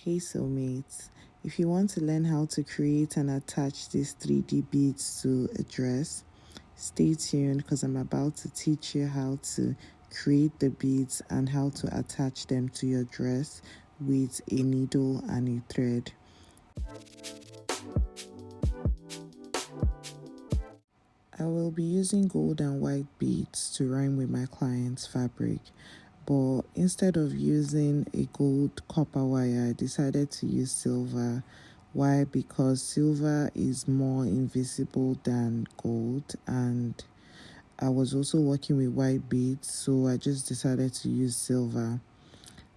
Hey soulmates, if you want to learn how to create and attach these 3D beads to a dress, stay tuned because I'm about to teach you how to create the beads and how to attach them to your dress with a needle and a thread. I will be using gold and white beads to rhyme with my client's fabric, but instead of using a gold copper wire, I decided to use silver. Why? Because silver is more invisible than gold, and I was also working with white beads, so I just decided to use silver.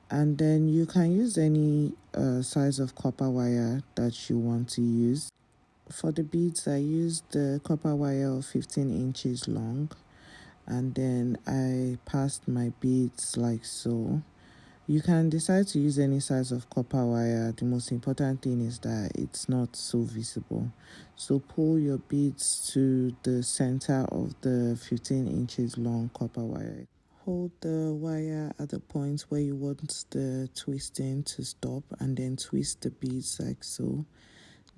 And then you can use any size of copper wire that you want to use. For the beads, I used the copper wire of 15 inches long, and then I passed my beads like so. You can decide to use any size of copper wire. The most important thing is that it's not so visible. So pull your beads to the center of the 15 inches long copper wire. Hold the wire at the point where you want the twisting to stop, and then twist the beads like so.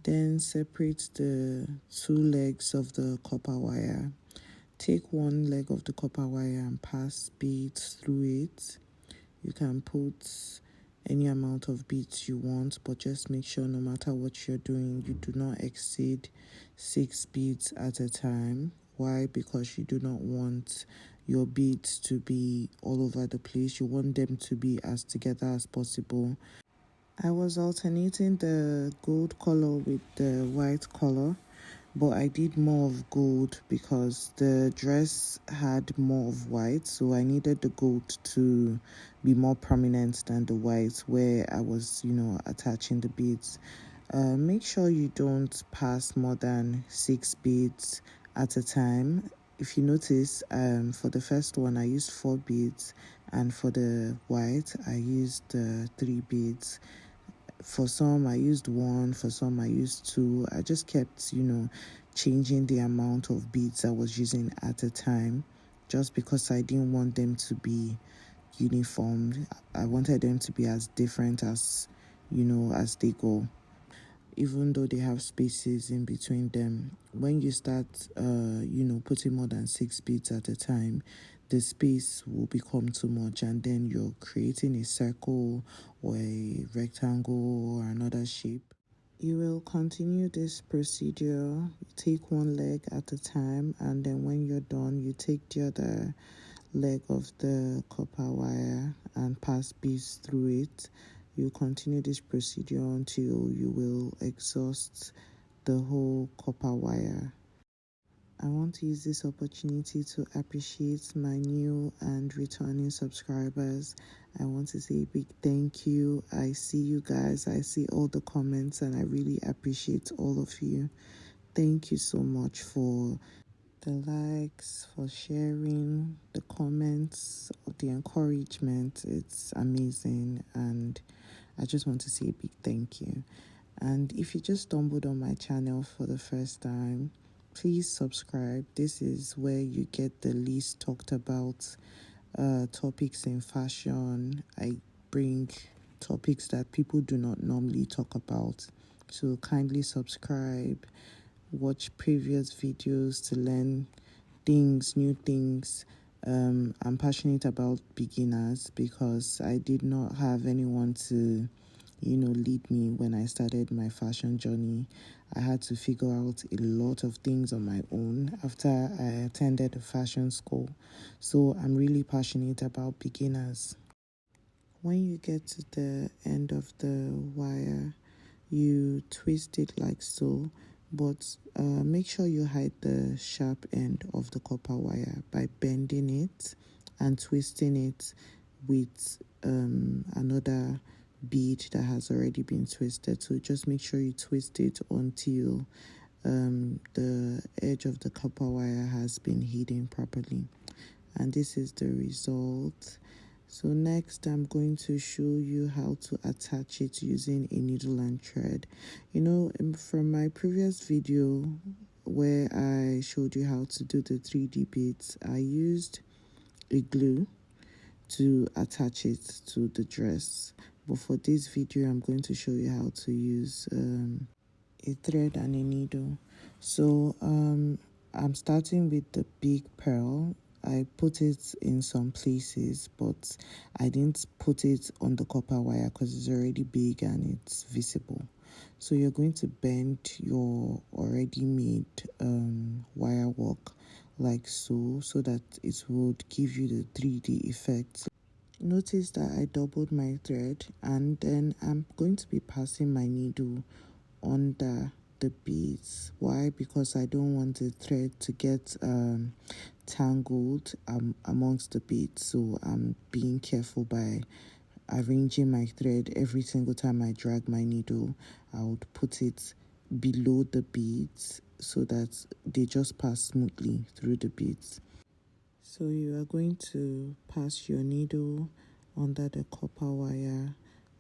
Then separate the two legs of the copper wire. Take one leg of the copper wire and pass beads through it. You can put any amount of beads you want, but just make sure no matter what you're doing, you do not exceed 6 beads at a time. Why? Because you do not want your beads to be all over the place. You want them to be as together as possible. I was alternating the gold color with the white color, but I did more of gold because the dress had more of white, so I needed the gold to be more prominent than the white where I was, attaching the beads. Make sure you don't pass more than 6 beads at a time. If you notice, for the first one I used 4 beads, and for the white I used 3 beads. For some I used 1, for some I used 2. I just kept, changing the amount of beads I was using at a time, just because I didn't want them to be uniform. I wanted them to be as different as, as they go, even though they have spaces in between them. When you start, putting more than 6 beads at a time, the space will become too much, and then you're creating a circle or a rectangle or another shape. You will continue this procedure. You take one leg at a time, and then when you're done, you take the other leg of the copper wire and pass beads through it. You continue this procedure until you will exhaust the whole copper wire. I want to use this opportunity to appreciate my new and returning subscribers. I want to say a big thank you. I see you guys, I see all the comments, and I really appreciate all of you. Thank you so much for the likes, for sharing, the comments, the encouragement. It's amazing, and I just want to say a big thank you. And if you just stumbled on my channel for the first time, please subscribe. This is where you get the least talked about topics in fashion. I bring topics that people do not normally talk about. So kindly subscribe, watch previous videos to learn things, new things. I'm passionate about beginners because I did not have anyone to, lead me when I started my fashion journey. I had to figure out a lot of things on my own after I attended a fashion school. So I'm really passionate about beginners. When you get to the end of the wire, you twist it like so, but make sure you hide the sharp end of the copper wire by bending it and twisting it with another bead that has already been twisted. So just make sure you twist it until the edge of the copper wire has been hidden properly. And this is the result. So next I'm going to show you how to attach it using a needle and thread. From my previous video where I showed you how to do the 3D beads, I used a glue to attach it to the dress, but for this video I'm going to show you how to use a thread and a needle. So I'm starting with the big pearl. I put it in some places, but I didn't put it on the copper wire because it's already big and it's visible. So you're going to bend your already made wire work like so that it would give you the 3D effect. Notice that I doubled my thread, and then I'm going to be passing my needle under the beads. Why? Because I don't want the thread to get tangled amongst the beads, so I'm being careful by arranging my thread. Every single time I drag my needle, I would put it below the beads so that they just pass smoothly through the beads. So you are going to pass your needle under the copper wire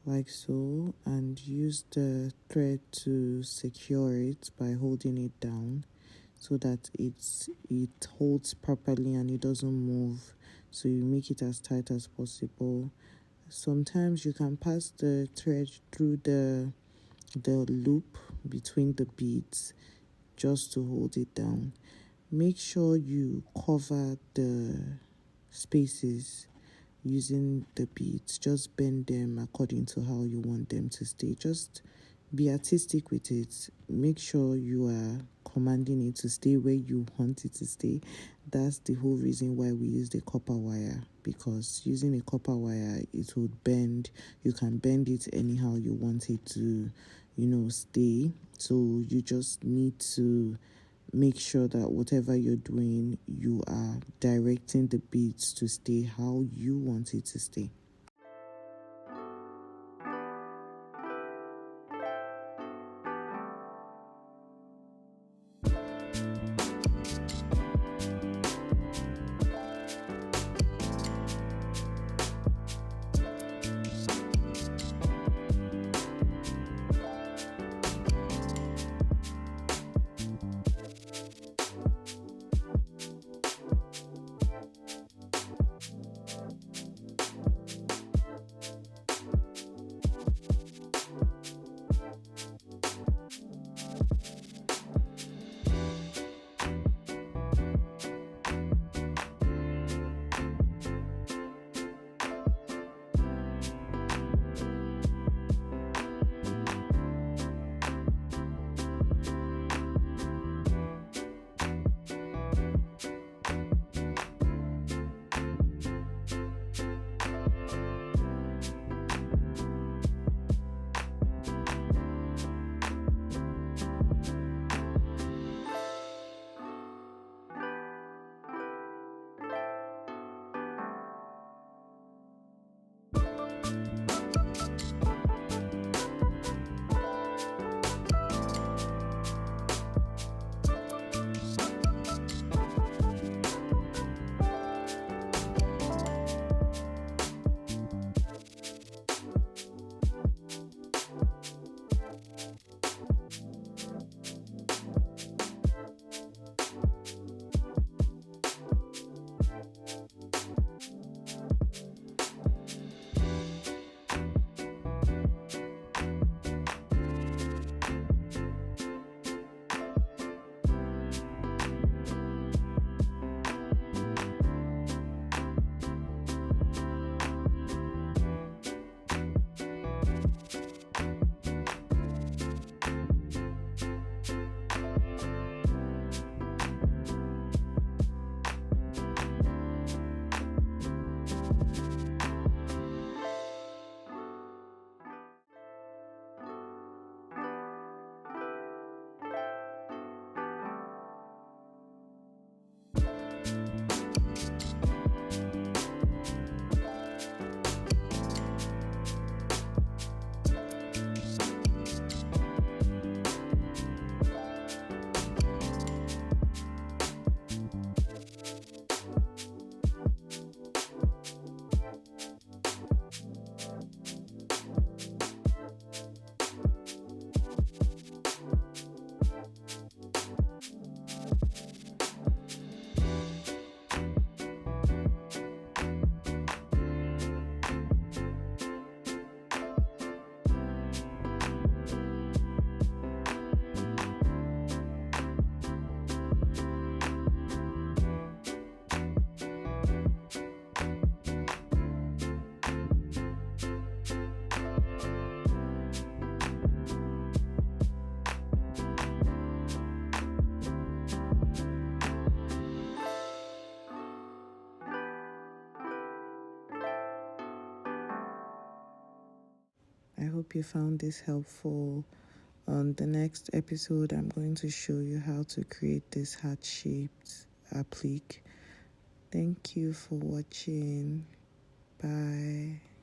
like so, and use the thread to secure it by holding it down so that it holds properly and it doesn't move. So you make it as tight as possible. Sometimes you can pass the thread through the loop between the beads just to hold it down. Make sure you cover the spaces using the beads. Just bend them according to how you want them to stay. Just be artistic with it. Make sure you are commanding it to stay where you want it to stay. That's the whole reason why we use the copper wire, because using a copper wire, it would bend. You can bend it anyhow you want it to, stay. So you just need to make sure that whatever you're doing, you are directing the beads to stay how you want it to stay. I hope you found this helpful. On the next episode, I'm going to show you how to create this heart-shaped applique. Thank you for watching. Bye.